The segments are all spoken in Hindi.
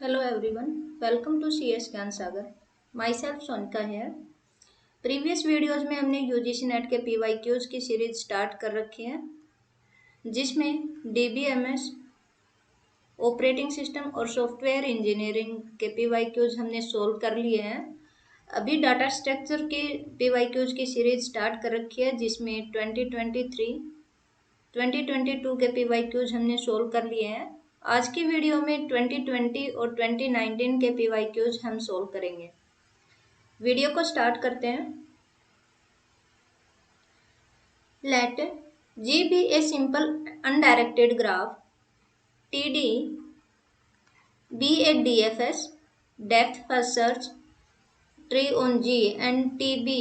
Hello everyone, welcome to CS ज्ञान सागर। माई सेल्फ सोनिका है। प्रीवियस वीडियोस में हमने यूजीसी नेट के पीवाईक्यूज की सीरीज स्टार्ट कर रखी है, जिसमें डीबीएमएस, ऑपरेटिंग सिस्टम और सॉफ्टवेयर इंजीनियरिंग के पीवाईक्यूज हमने सोल्व कर लिए हैं। अभी डाटा स्ट्रक्चर के पीवाईक्यूज की सीरीज स्टार्ट कर रखी है, जिसमें 2023 2022 के पीवाईक्यूज हमने सोल्व कर लिए हैं। आज की वीडियो में 2020 और 2019 के पीवाईक्यूज हम सोल्व करेंगे। वीडियो को स्टार्ट करते हैं। Let G be a simple undirected graph, T D be a D F S, depth first search, tree on G and T B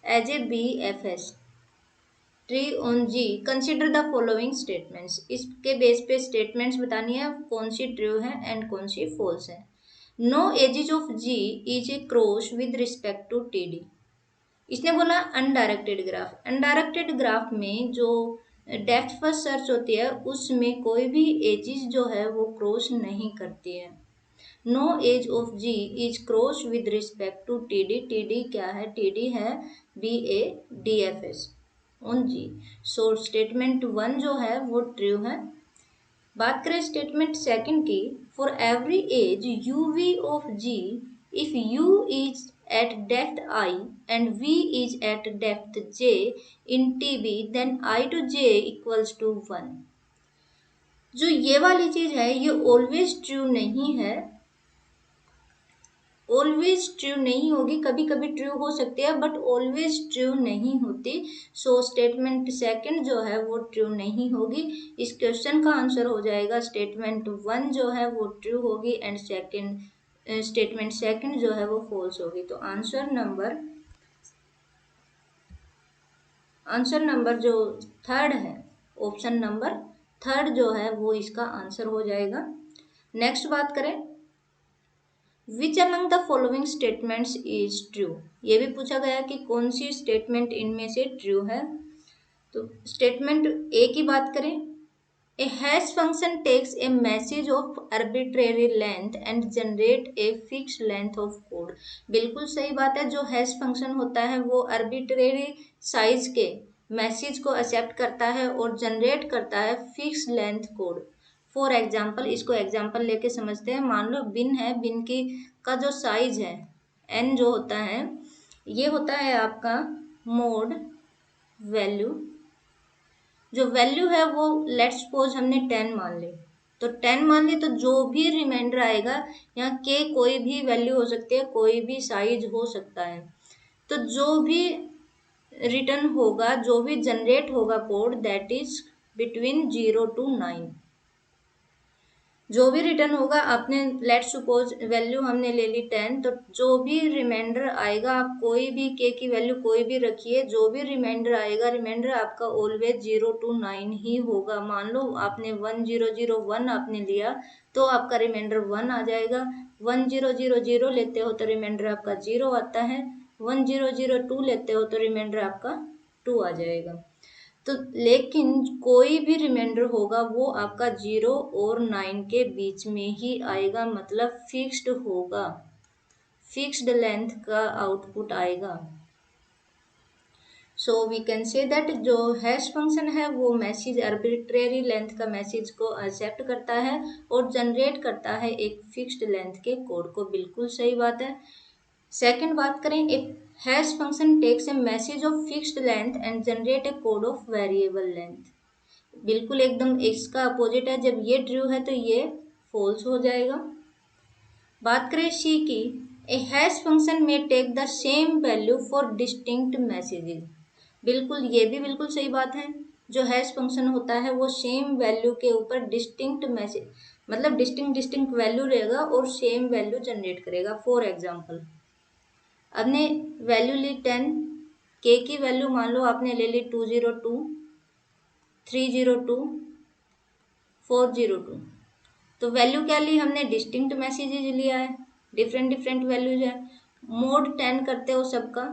as a B F S, tree on G. Consider the following statements. इसके बेस पे स्टेटमेंट्स बतानी है, कौन सी ट्रू है एंड कौन सी फॉल्स है। No edges of G is a cross with respect to T D. इसने बोला अनडायरेक्टेड ग्राफ। अनडायरेक्टेड ग्राफ में जो डेप्थ फर्स्ट सर्च होती है उसमें कोई भी एजेस जो है वो क्रॉस नहीं करती है। No edge of G is cross with respect to T D. T D क्या है? टी डी है be a D F S on G. So statement 1 जो है वो ट्रू है। बात करें स्टेटमेंट सेकंड की, for every edge U V of G, if U is at depth I and V is at depth J in T B, then I to J equals to 1। जो ये वाली चीज है ये ऑलवेज ट्रू नहीं है, ऑलवेज ट्रू नहीं होगी। कभी कभी ट्रू हो सकती है बट ऑलवेज ट्रू नहीं होती। सो स्टेटमेंट सेकंड जो है वो ट्रू नहीं होगी। इस क्वेश्चन का आंसर हो जाएगा स्टेटमेंट 1 जो है वो ट्रू होगी एंड स्टेटमेंट सेकंड जो है वो फॉल्स होगी। तो आंसर नंबर जो थर्ड है, ऑप्शन नंबर थर्ड जो है वो इसका आंसर हो जाएगा। नेक्स्ट बात करें, which among the following statements is true. ये भी पूछा गया कि कौन सी स्टेटमेंट इनमें से ट्रू है। तो स्टेटमेंट ए की बात करें, a hash function takes a message of arbitrary length and generate a fix length of code. बिल्कुल सही बात है। जो हैश फंक्शन होता है वो आर्बिट्रेरी साइज के मैसेज को एक्सेप्ट करता है और जनरेट करता है fix length code. For example, इसको एग्जाम्पल लेके समझते हैं। मान लो बिन है, बिन की का जो साइज है एन जो होता है, ये होता है आपका मोड वैल्यू। जो वैल्यू है वो लेट्स सपोज हमने 10 मान ली, तो 10 मान ली तो जो भी रिमाइंडर आएगा, यहाँ के कोई भी वैल्यू हो सकती है, कोई भी साइज हो सकता है। तो जो भी रिटर्न होगा, जो भी जनरेट होगा code, that is between 0 to 9। जो भी रिटर्न होगा, आपने लेट सपोज वैल्यू हमने ले ली 10, तो जो भी रिमाइंडर आएगा, आप कोई भी के की वैल्यू कोई भी रखिए, जो भी रिमाइंडर आएगा, रिमाइंडर आपका ऑलवेज 0 to 9 ही होगा। मान लो आपने 1001 आपने लिया तो आपका रिमाइंडर 1 आ जाएगा। 1000 लेते हो तो रिमाइंडर आपका 0 आता है। 1002 लेते हो तो रिमाइंडर आपका 2 आ जाएगा। तो लेकिन कोई भी रिमाइंडर होगा वो आपका 0 और 9 के बीच में ही आएगा, मतलब फिक्स्ड होगा, फिक्स्ड लेंथ का आउटपुट आएगा। So we can say that जो हैश फंक्शन है वो मैसेज आर्बिट्रेरी लेंथ का मैसेज को एक्सेप्ट करता है और जनरेट करता है एक फिक्स्ड लेंथ के कोड को। बिल्कुल सही बात है। सेकंड बात करें, if hash function takes a message of fixed length and generate a code of variable length. बिल्कुल एकदम इसका अपोजिट है। जब ये ट्रू है तो ये फॉल्स हो जाएगा। बात करें सी की, a hash function may take the same value for distinct messages. बिल्कुल, ये भी बिल्कुल सही बात है। जो हैश फंक्शन होता है वो सेम वैल्यू के ऊपर डिस्टिंक्ट मैसेज, मतलब डिस्टिंक्ट वैल्यू रहेगा और सेम वैल्यू जनरेट करेगा। फॉर एग्जाम्पल, आपने वैल्यू ली 10, के की वैल्यू मान लो आपने ले ली 202, 302, 402। तो वैल्यू क्या ली हमने? डिस्टिंक्ट मैसेजेज लिया है, डिफरेंट डिफरेंट वैल्यूज है। मोड 10 करते हो सबका,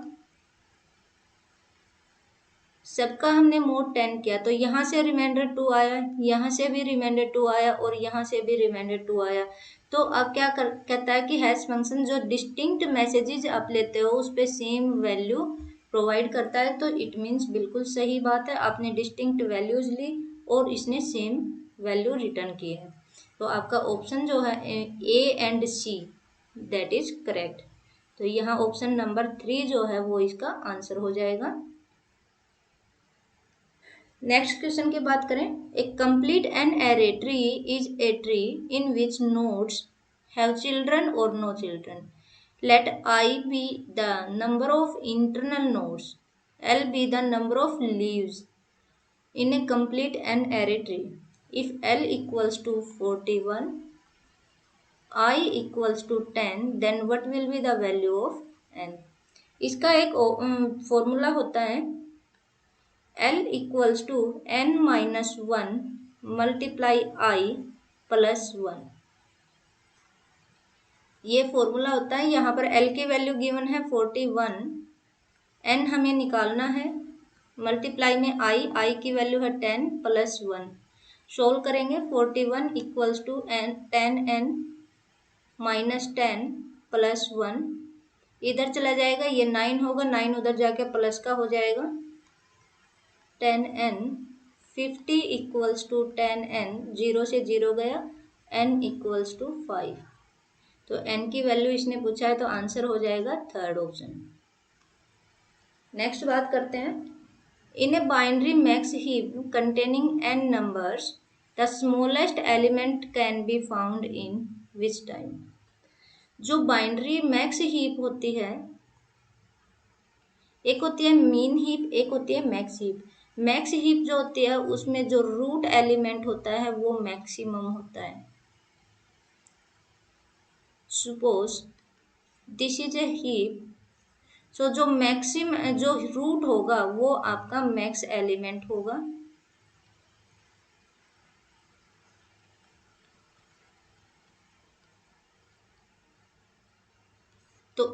सबका हमने मोड 10 किया तो यहाँ से रिमाइंडर 2 आया, यहाँ से भी रिमाइंडर 2 आया और यहाँ से भी रिमाइंडर 2 आया। तो अब क्या कहता है कि हैश फंक्शन जो डिस्टिंक्ट मैसेजेस आप लेते हो उस पर सेम वैल्यू प्रोवाइड करता है। तो इट मीन्स बिल्कुल सही बात है, आपने डिस्टिंक्ट वैल्यूज ली और इसने सेम वैल्यू रिटर्न की है। तो आपका ऑप्शन जो है A and see that is correct. तो यहाँ ऑप्शन नंबर 3 जो है वो इसका आंसर हो जाएगा। नेक्स्ट क्वेश्चन की बात करें, a complete n ary tree is a tree in which nodes have children और no children. Let I be the number of internal nodes, L be the number of leaves in a complete n array tree. If L equals to 41, I equals to 10, then what will be the value of n? इसका एक फॉर्मूला होता है L equals to n minus 1 multiply I plus 1। ये फॉर्मूला होता है। यहाँ पर L की वैल्यू गिवन है 41, n हमें निकालना है, मल्टीप्लाई में आई की वैल्यू है 10 प्लस 1। सोल्व करेंगे 41 equals to 10n minus 10 plus 1, इधर चला जाएगा ये 9 होगा, 9 उधर जाके प्लस का हो जाएगा 10n। 50 इक्वल्स टू 10n, 0 से 0 गया, n इक्वल्स टू 5। तो n की वैल्यू इसने पूछा है तो आंसर हो जाएगा थर्ड ऑप्शन। नेक्स्ट बात करते हैं, in a binary max heap containing n numbers, the smallest element can be found in which time? जो बाइनरी मैक्स हीप होती है, एक होती है मीन हीप, एक होती है मैक्स हीप। मैक्स हीप जो होती है उसमें जो रूट एलिमेंट होता है वो मैक्सिमम होता है। Suppose this is a heap, so जो जो रूट होगा वो आपका मैक्स एलिमेंट होगा। तो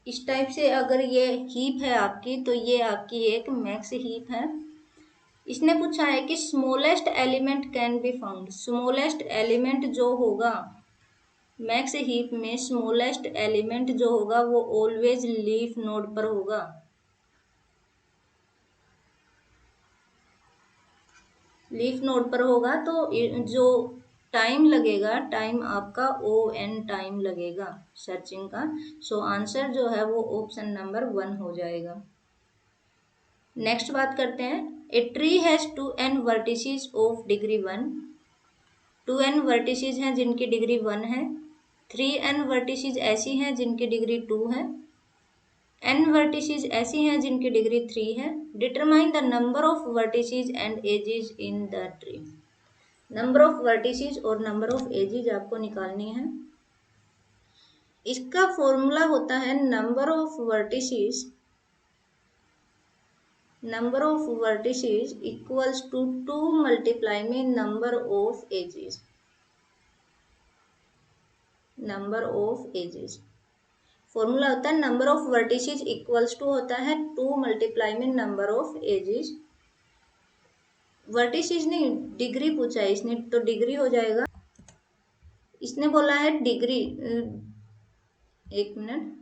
इस टाइप से अगर ये हीप है आपकी तो ये आपकी एक मैक्स हीप है। इसने पूछा है कि smallest element can be found. Smallest element जो होगा मैक्स हीप में, स्मॉलेस्ट एलिमेंट जो होगा वो ऑलवेज लीफ नोड पर होगा। लीफ नोड पर होगा तो जो टाइम लगेगा, टाइम आपका ON टाइम लगेगा सर्चिंग का। सो आंसर जो है वो ऑप्शन नंबर 1 हो जाएगा। नेक्स्ट बात करते हैं, a tree has 2n vertices of degree 1। 2n vertices हैं जिनकी डिग्री 1 है। 3n वर्टिसेस ऐसी हैं जिनकी डिग्री 2 है। n वर्टिसेस ऐसी हैं जिनकी डिग्री 3 है। Determine the number of vertices and edges in the tree. Number of vertices और नंबर ऑफ एजेस आपको निकालनी है। इसका फॉर्मूला होता है number of vertices equals to 2 multiply में number of edges. Number of edges formula होता है number of vertices equals to होता है 2 मल्टीप्लाई में नंबर ऑफ एजेस। वर्टिसेस नहीं, डिग्री पूछा है इसने तो डिग्री हो जाएगा। इसने बोला है डिग्री, एक मिनट,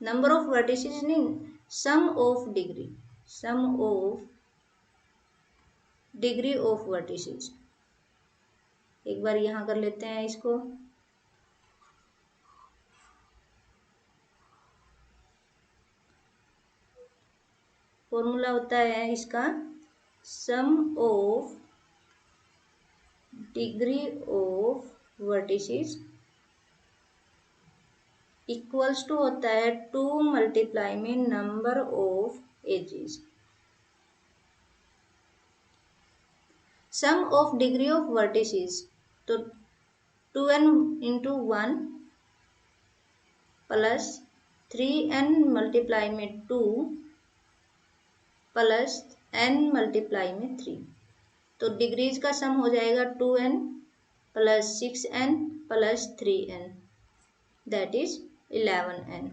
नंबर ऑफ वर्टिसेस नहीं, sum of degree, sum of degree of vertices. एक बार यहाँ कर लेते हैं इसको। फॉर्मूला होता है इसका sum of degree of vertices equals to होता है 2 मल्टीप्लाई में number of edges. Sum of degree of vertices तो 2n into 1 plus 3n multiply में 2 प्लस n मल्टीप्लाई में 3। तो डिग्रीज का सम हो जाएगा 2n plus 6n plus 3n that is 11n।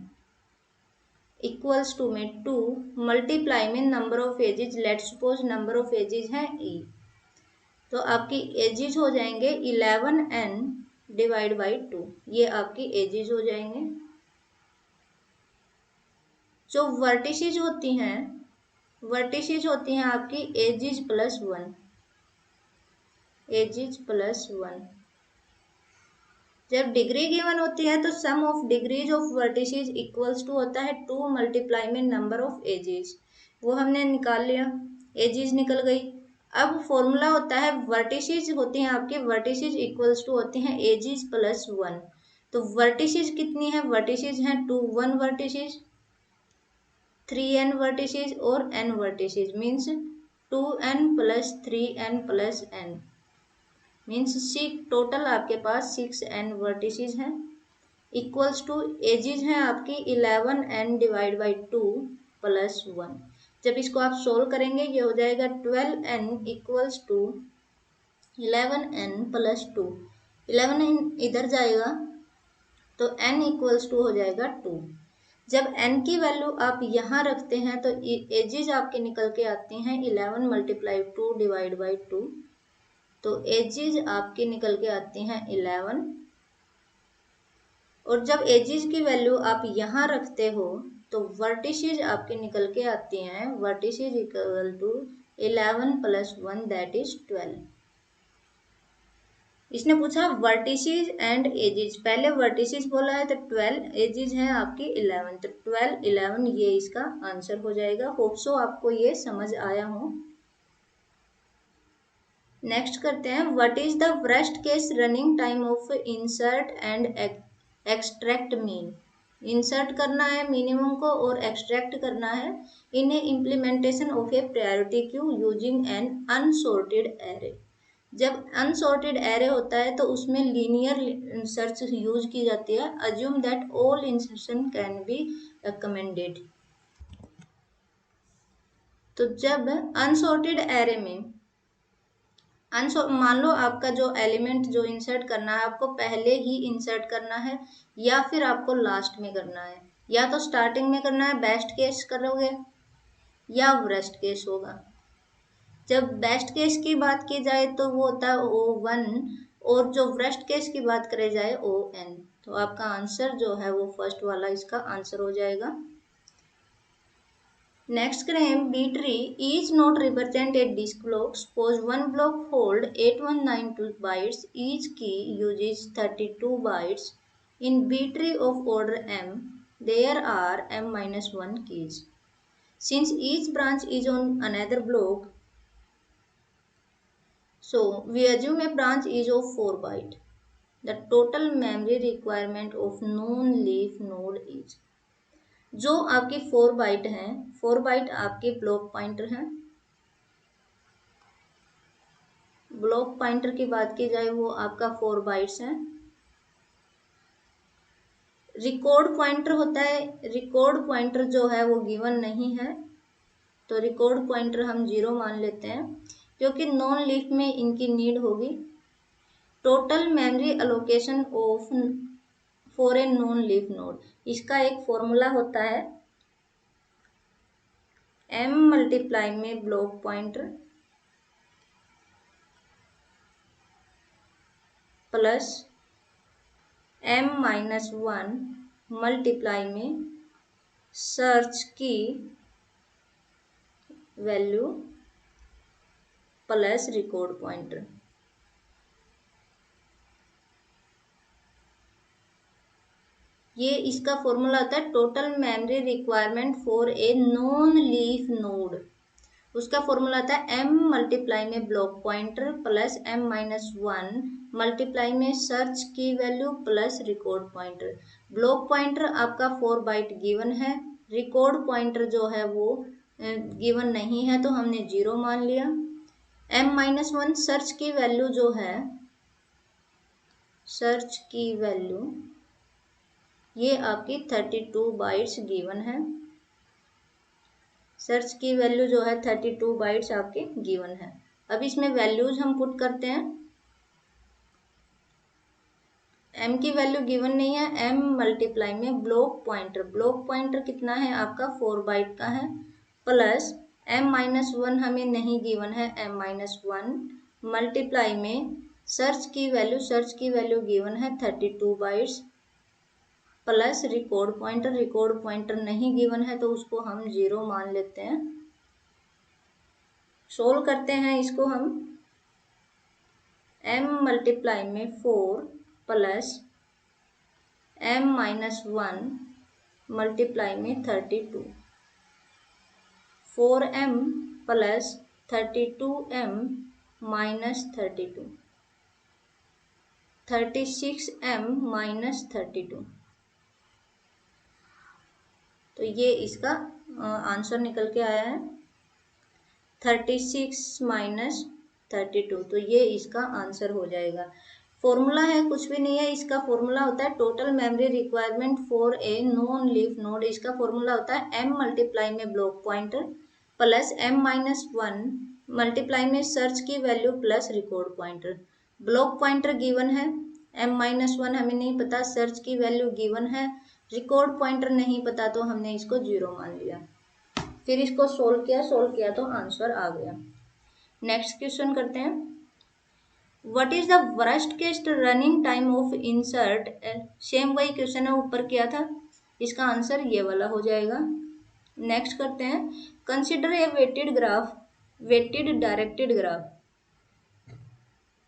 Equals to में 2 मल्टीप्लाई में number of edges, let suppose number of edges हैं ई, तो आपकी एजेज हो जाएंगे 11n डिवाइड बाई 2, ये आपकी एजेज हो जाएंगे। जो वर्टिसेज होती हैं, वर्टिसेज होती हैं आपकी एजेज प्लस 1, एजेज प्लस 1। जब डिग्री गिवन होती है तो sum of degrees of vertices equals to होता है 2 मल्टीप्लाई में नंबर ऑफ एजेस, वो हमने निकाल लिया, एजेस निकल गई। अब फॉर्मूला होता है वर्टिसेज होती हैं आपके, वर्टिसेज इक्वल्स टू होते हैं एजेस प्लस 1। तो वर्टिसेज कितनी है, वर्टिसेज हैं 2, 1 वर्टिसेज, 3n वर्टिसेज और n vertices, means 2n plus 3n plus n, means total आपके पास 6n वर्टिसेज हैं, इक्वल्स टू एजेज हैं आपकी 11n डिवाइड बाई 2 प्लस 1। जब इसको आप सोल्व करेंगे ये हो जाएगा 12n equals to 11n plus 2, 11n इधर जाएगा तो n इक्वल्स टू हो जाएगा 2। जब n की वैल्यू आप यहाँ रखते हैं तो एजेज आपके निकल के आती हैं 11 मल्टीप्लाई 2 डिवाइड बाई 2, तो एजेज आपकी निकल के आती हैं 11, और जब एजेज की वैल्यू आप यहाँ रखते हो तो वर्टिसेज आपके निकल के आती हैं, vertices equal to 11 plus 1 that is 12। इसने पूछा वर्टिसेज एंड एजेज, पहले वर्टिसेज बोला है तो 12, एजेज है आपकी 11, तो 12 11 ये इसका आंसर हो जाएगा। होप सो आपको ये समझ आया हो। नेक्स्ट करते हैं, what is the worst case running time of insert and extract min. Insert करना है मिनिमम को और एक्सट्रैक्ट करना है in a implementation of a priority queue using an unsorted array. जब अनसॉर्टेड एरे होता है तो उसमें लीनियर सर्च यूज की जाती है, assume that all insertion can be recommended. तो जब अनसॉर्टेड एरे में मान लो आपका जो एलिमेंट जो इंसर्ट करना है आपको पहले ही इंसर्ट करना है या फिर आपको लास्ट में करना है, या तो स्टार्टिंग में करना है, बेस्ट केस करोगे या वर्स्ट केस होगा। जब बेस्ट केस की बात की जाए तो वो होता है O1, और जो वर्स्ट केस की बात करी जाए ON, तो आपका आंसर जो है वो फर्स्ट वाला इसका आंसर हो जाएगा। नेक्स्ट करें, B tree is not represent a disk block, suppose one block hold 8192 bytes, each key uses 32 bytes. In B tree of order m there are m-1 keys. Since each branch is on another block, so we assume a branch is of 4 bytes. The total memory requirement of non-leaf node is, जो आपकी 4 बाइट हैं, 4 बाइट आपके ब्लॉक पॉइंटर हैं। ब्लॉक पॉइंटर की बात की जाए वो आपका 4 बाइट्स हैं। रिकॉर्ड पॉइंटर होता है, रिकॉर्ड पॉइंटर जो है वो गिवन नहीं है, तो रिकॉर्ड पॉइंटर हम 0 मान लेते हैं क्योंकि नॉन लीफ में इनकी नीड होगी। Total memory allocation of for a non leaf node, इसका एक फॉर्मूला होता है m मल्टीप्लाई में block pointer plus m-1 multiply में सर्च की वैल्यू प्लस रिकॉर्ड पॉइंटर। ये इसका फॉर्मूला होता है total memory requirement for a non leaf node. उसका फॉर्मूला आता है m मल्टीप्लाई में block pointer plus m-1 multiply में सर्च की value plus record pointer. Block pointer आपका 4 बाइट गिवन है, रिकॉर्ड पॉइंटर जो है वो गिवन नहीं है तो हमने 0 मान लिया। m-1 सर्च की वैल्यू जो है, सर्च की वैल्यू ये आपकी 32 बाइट्स गिवन है। सर्च की वैल्यू जो है 32 बाइट्स आपके गिवन है। अब इसमें वैल्यूज हम पुट करते हैं। m की वैल्यू गिवन नहीं है, m मल्टीप्लाई में ब्लॉक पॉइंटर कितना है आपका 4 बाइट का है, प्लस m-1 हमें नहीं गिवन है, m-1 मल्टीप्लाई में सर्च की वैल्यू गिवन है 32 बाइट्स, प्लस रिकॉर्ड पॉइंटर नहीं गिवन है तो उसको हम 0 मान लेते हैं। सोल्व करते हैं इसको हम, m मल्टीप्लाई में 4 प्लस m-1 मल्टीप्लाई में 32, 4m plus 32m minus 32, 36m minus 32। तो ये इसका आंसर निकल के आया है 36 माइनस 32, तो ये इसका आंसर हो जाएगा। फॉर्मूला है कुछ भी नहीं है, इसका फॉर्मूला होता है total memory requirement for a non leaf node. इसका फॉर्मूला होता है m मल्टीप्लाई में block pointer plus m-1 multiply में सर्च की value plus record pointer. Block pointer given है, m-1 हमें नहीं पता, सर्च की वैल्यू गिवन है, रिकॉर्ड पॉइंटर नहीं पता, तो हमने इसको 0 मान लिया। फिर इसको सोल्व किया तो आंसर आ गया। नेक्स्ट क्वेश्चन करते हैं, what is the worst case running time of insert. Same वही क्वेश्चन है ऊपर किया था, इसका आंसर ये वाला हो जाएगा। नेक्स्ट करते हैं, consider a weighted directed graph.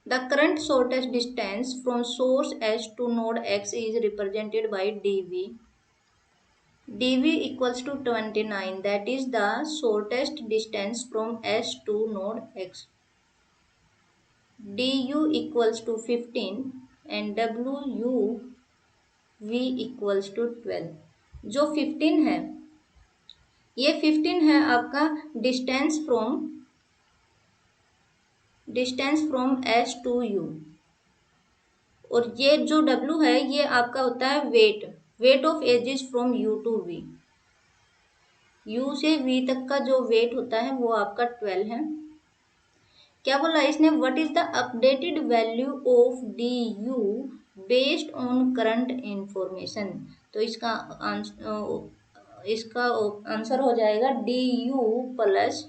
The current shortest distance from source S to node X is represented by dv equals to 29, that is the shortest distance from S to node X. du equals to 15 and w equals to 12। जो 15 है, ये 15 है आपका distance from S to U, और ये जो W है ये आपका होता है weight of edges from U to V। U से V तक का जो वेट होता है वो आपका 12 है। क्या बोला इसने, what is the updated value of du based on current information. तो इसका आंसर हो जाएगा du प्लस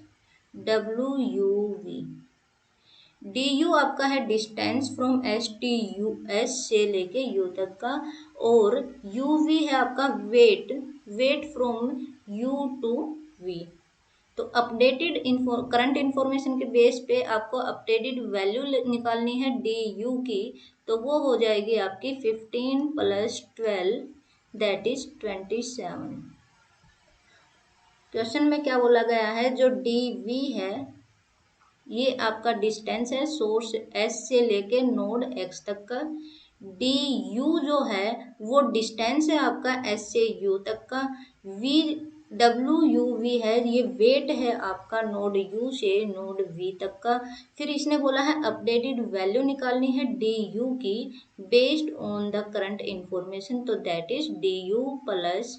WUV। du आपका है डिस्टेंस फ्रॉम S से लेके U तक का, और UV है आपका weight from U to V। तो अपडेटेड करंट इंफॉर्मेशन के बेस पे आपको अपडेटेड वैल्यू निकालनी है du की, तो वो हो जाएगी आपकी 15 प्लस 12 दैट इज 27। क्वेश्चन में क्या बोला गया है, जो dv है ये आपका डिस्टेंस है सोर्स S से लेके नोड X तक का, du जो है वो डिस्टेंस है आपका S से U तक का, WUV है ये वेट है आपका नोड U से नोड V तक का। फिर इसने बोला है अपडेटेड वैल्यू निकालनी है du की based on the current information, तो that is du plus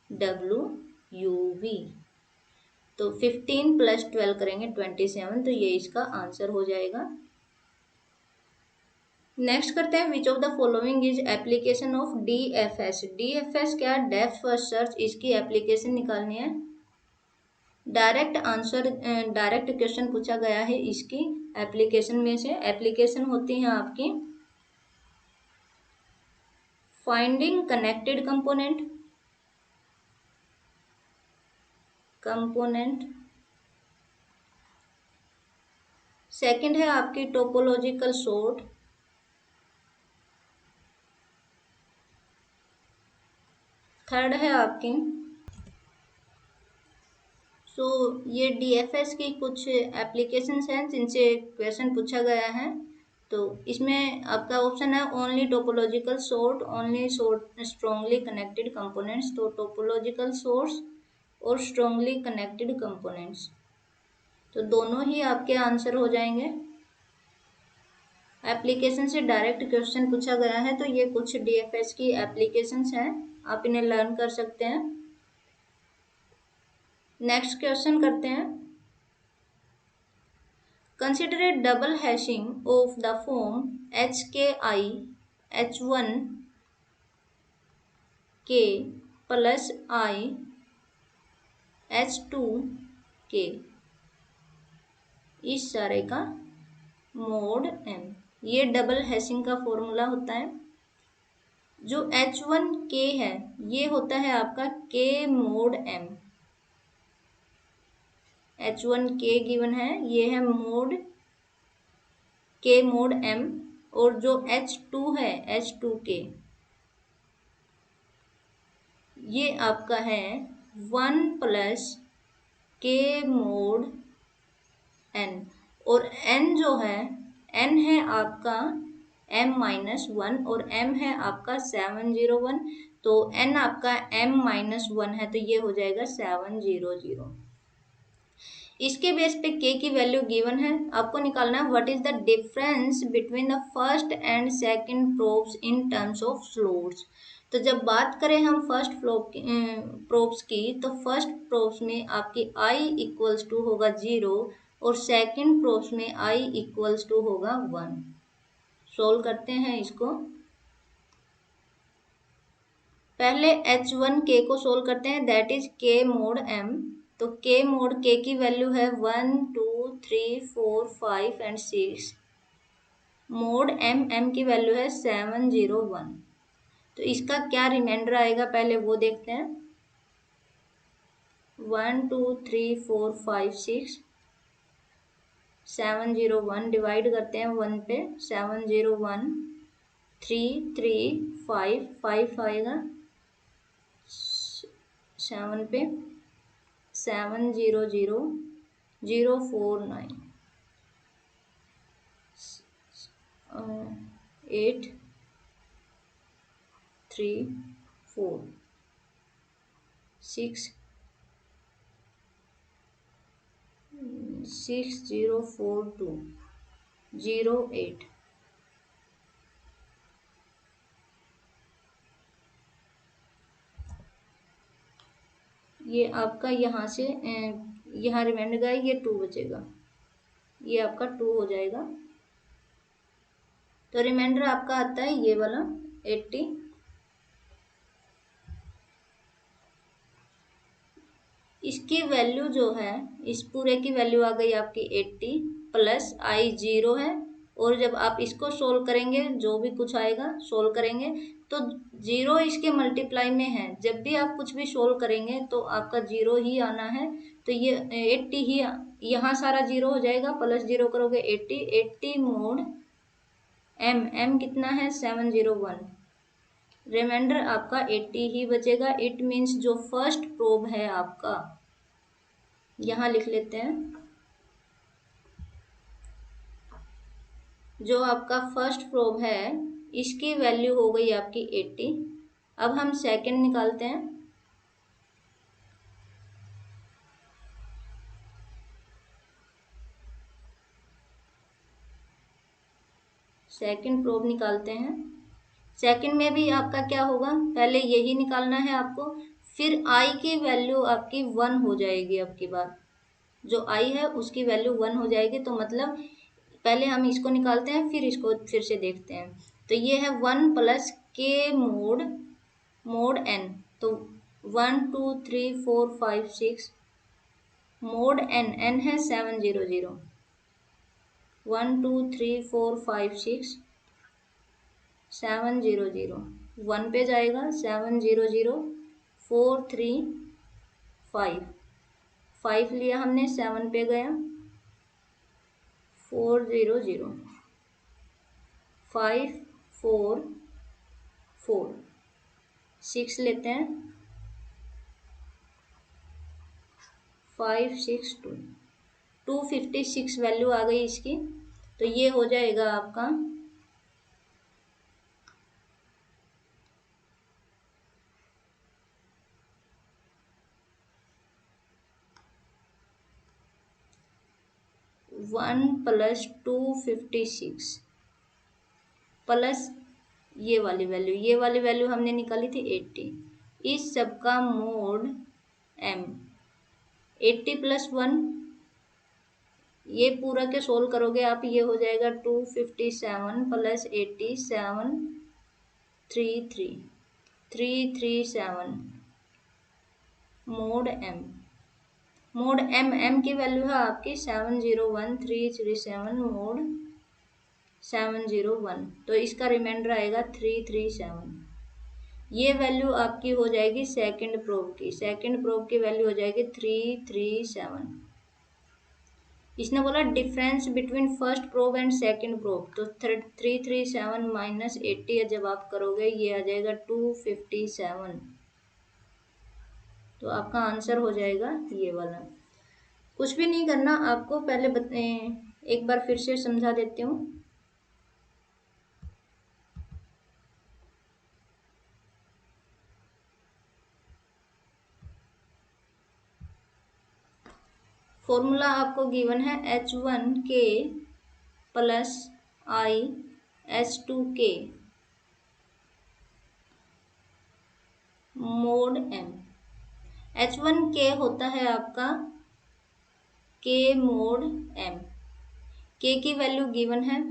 WUV। तो 15 प्लस 12 करेंगे 27, तो ये इसका आंसर हो जाएगा। नेक्स्ट करते हैं, which of the following is application of DFS। DFS क्या है, डेप्थ फर्स्ट सर्च, इसकी एप्लीकेशन निकालनी है। डायरेक्ट क्वेश्चन पूछा गया है इसकी एप्लीकेशन में से। एप्लीकेशन होती हैं आपकी फाइंडिंग कनेक्टेड कंपोनेंट, सेकंड है आपकी टोपोलॉजिकल सॉर्ट, थर्ड है आपकी ये DFS की कुछ एप्लीकेशंस हैं जिनसे क्वेश्चन पूछा गया है। तो इसमें आपका ऑप्शन है only topological sort, only strongly connected components. तो टोपोलॉजिकल सोर्स और स्ट्रॉन्गली कनेक्टेड कंपोनेंट्स, तो दोनों ही आपके आंसर हो जाएंगे। एप्लीकेशन से डायरेक्ट क्वेश्चन पूछा गया है, तो ये कुछ DFS की एप्लीकेशंस हैं, आप इन्हें लर्न कर सकते हैं। नेक्स्ट क्वेश्चन करते हैं, consider A double hashing of the form HKI H1 के प्लस I H2 के, इस सारे का मोड m। ये डबल हैशिंग का फॉर्मूला होता है। जो H1K है ये होता है आपका K mode m। H1K given है, ये है मोड K मोड m। और जो H2 है H2K, ये आपका है 1 प्लस K मोड n। और n जो है, n है आपका m-1 और m है आपका 701। तो n आपका m-1 है, तो ये हो जाएगा 700। इसके बेस पे k की वैल्यू गिवन है, आपको निकालना है what is the difference between the first and second probes in terms of floats. तो जब बात करें हम फर्स्ट प्रोब्स की, तो फर्स्ट प्रोब्स में आपकी i इक्वल्स टू होगा 0 और सेकंड प्रोब्स में i इक्वल्स टू होगा 1। सोल्व करते हैं इसको। पहले H1K को सोल्व करते हैं, that is K mode m। तो K मोड K की वैल्यू है 1 2 3 4 5 एंड 6। मोड m की वैल्यू है 701। तो इसका क्या रिमाइंडर आएगा पहले वो देखते हैं। 1 2 3 4 5 6 701 डिवाइड करते हैं 1 पे, 701 3 3 5 5 आएगा 7 पे, 700 049 8 3 4 6 6042 08। ये आपका यहाँ से यहाँ रिमाइंडर गया, ये 2 बचेगा, ये आपका 2 हो जाएगा। तो रिमाइंडर आपका आता है ये वाला 80। इसकी वैल्यू जो है, इस पूरे की वैल्यू आ गई आपकी 80 प्लस i 0 है। और जब आप इसको सोल्व करेंगे, जो भी कुछ आएगा सोल्व करेंगे, तो 0 इसके मल्टीप्लाई में है। जब भी आप कुछ भी सोल्व करेंगे तो आपका 0 ही आना है। तो ये 80 ही, यहाँ सारा 0 हो जाएगा, प्लस 0 करोगे 80। 80 मोड m कितना है 701। रिमाइंडर आपका 80 ही बचेगा। इट मीन्स जो फर्स्ट प्रोब है आपका, यहाँ लिख लेते हैं, जो आपका फर्स्ट प्रोब है इसकी वैल्यू हो गई आपकी 80। अब हम सेकंड निकालते हैं। सेकंड प्रोब निकालते हैं। सेकंड में भी आपका क्या होगा, पहले यही निकालना है आपको, फिर i की वैल्यू आपकी 1 हो जाएगी। अब की बार जो i है उसकी वैल्यू 1 हो जाएगी। तो मतलब पहले हम इसको निकालते हैं, फिर इसको फिर से देखते हैं। तो ये है 1 प्लस k मोड n। तो 1 2 3 4 5 6 मोड n है 700। 1 2 3 4 5 6 700 1 पे जाएगा, 700 4 3 5 5 लिया हमने, 7 पे गया 400 5 4 4 6 लेते हैं 5 6 2 256 वैल्यू आ गई इसकी। तो ये हो जाएगा आपका 1 प्लस 256 प्लस ये वाली वैल्यू हमने निकाली थी 80। इस सब का मोड m 80 प्लस 1, ये पूरा के सोल्व करोगे आप, ये हो जाएगा 257 plus 87 337 mod M. Mod M की वैल्यू है आपकी 701337 मोड 701, तो इसका रिमाइंडर आएगा 337। ये वैल्यू आपकी हो जाएगी सेकंड प्रोब की। सेकंड प्रोब की वैल्यू हो जाएगी 337। इसने बोला difference between first probe and second probe, तो 337 माइनस 80 जब आप करोगे ये आ जाएगा 257। तो आपका आंसर हो जाएगा ये वाला। कुछ भी नहीं करना आपको, पहले एक बार फिर से समझा देती हूँ। फॉर्मूला आपको गिवन है H1K plus I H2K mode M। H1K होता है आपका K मोड M। K की वैल्यू गिवन है।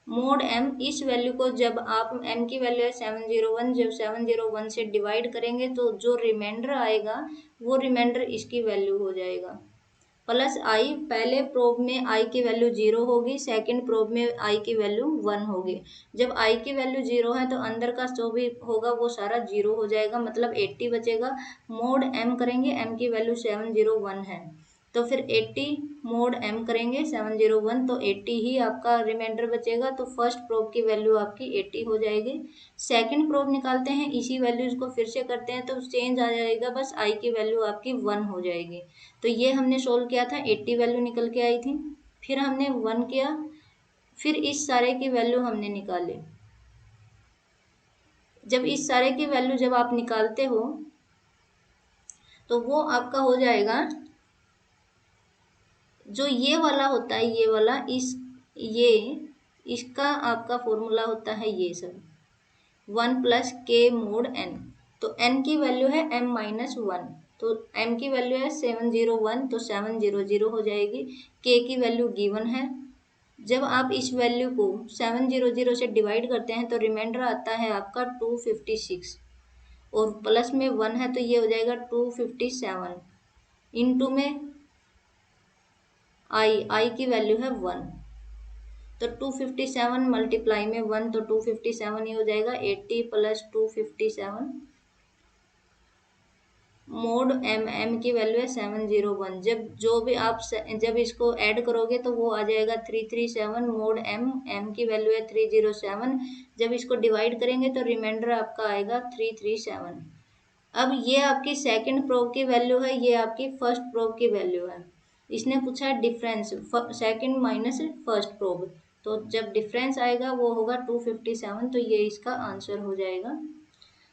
मोड M, इस वैल्यू को जब आप M की वैल्यू है 701, जब 701 से डिवाइड करेंगे तो जो रिमाइंडर आएगा वो रिमाइंडर इसकी वैल्यू हो जाएगा। प्लस आई, पहले प्रोब में आई की वैल्यू 0 होगी, सेकंड प्रोब में आई की वैल्यू 1 होगी। जब आई की वैल्यू 0 है तो अंदर का जो भी होगा वो सारा 0 हो जाएगा, मतलब 80 बचेगा। मोड एम करेंगे, एम की वैल्यू 701 है, तो फिर 80 मोड एम करेंगे 701, तो 80 ही आपका रिमाइंडर बचेगा। तो फर्स्ट प्रोब की वैल्यू आपकी 80 हो जाएगी। सेकंड प्रोब निकालते हैं, इसी वैल्यूज को फिर से करते हैं तो चेंज आ जाएगा, बस आई की वैल्यू आपकी 1 हो जाएगी। तो ये हमने सोल्व किया था, 80 वैल्यू निकल के आई थी, फिर हमने 1 किया, फिर इस सारे की वैल्यू हमने निकाली। जब इस सारे की वैल्यू जब आप निकालते हो तो वो आपका हो जाएगा, जो ये वाला होता है, ये वाला ये इसका आपका फॉर्मूला होता है ये सब 1 प्लस के मोड एन। तो एन की वैल्यू है m माइनस 1, तो m की वैल्यू है 701, तो 700 हो जाएगी। k की वैल्यू गिवन है। जब आप इस वैल्यू को 700 से डिवाइड करते हैं तो रिमाइंडर आता है आपका 256, और प्लस में 1 है तो ये हो जाएगा 257। इनटू में आई की वैल्यू है 1, तो 257 मल्टीप्लाई में 1, तो 257 ही हो जाएगा। 80 प्लस 257 मोड एम की वैल्यू है 701। जो भी आप जब इसको ऐड करोगे तो वो आ जाएगा 337 मोड एम की वैल्यू है 307। जब इसको डिवाइड करेंगे तो रिमाइंडर आपका आएगा 337। अब ये आपकी सेकंड प्रोब की वैल्यू है, ये आपकी फर्स्ट प्रोब की वैल्यू है। इसने पूछा है difference second minus first probe, तो जब डिफरेंस आएगा वो होगा 257, तो ये इसका आंसर हो जाएगा।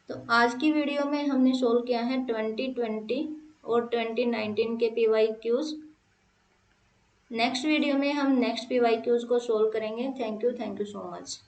तो आज की वीडियो में हमने सोल्व किया है 2020 और 2019 के PYQs। नेक्स्ट वीडियो में हम नेक्स्ट PYQs को सोल्व करेंगे। Thank you so much.